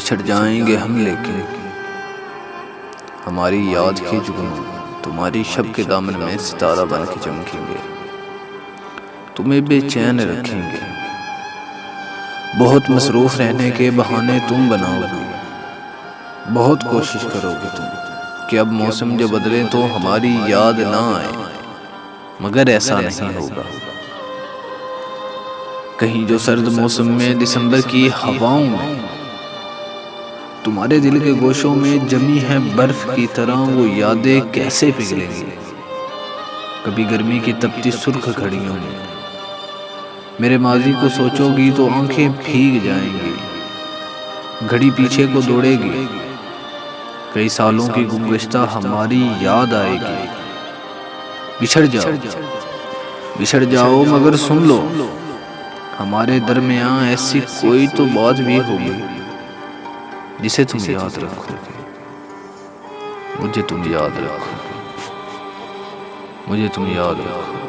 بچھڑ جائیں گے ہم لیکن ہماری یاد کے جگنوں تمہاری شب کے دامن میں ستارہ بن کے چمکیں گے، تمہیں بے چین رکھیں گے۔ بہت مصروف رہنے کے بہانے تم بناؤ گے، بہت کوشش کرو گے تم کہ اب موسم جو بدلے تو ہماری یاد نہ آئے، مگر ایسا نہیں ہوگا۔ کہیں جو سرد موسم میں دسمبر کی ہواؤں میں تمہارے دل کے گوشوں میں جمی ہے برف کی طرح وہ یادیں کیسے پگھلیں گی؟ کبھی گرمی کی تپتی سرخ گھڑیوں میں میرے ماضی کو سوچو گی تو آنکھیں بھیگ جائیں گی، گھڑی پیچھے کو دوڑے گی، کئی سالوں کی گمگشتہ ہماری یاد آئے گی۔ بچھڑ جاؤ مگر سن لو، ہمارے درمیان ایسی کوئی تو بات بھی ہوگی جسے تم یاد رکھو گے، مجھے تم یاد رکھو گے، مجھے تم یاد رکھو گے۔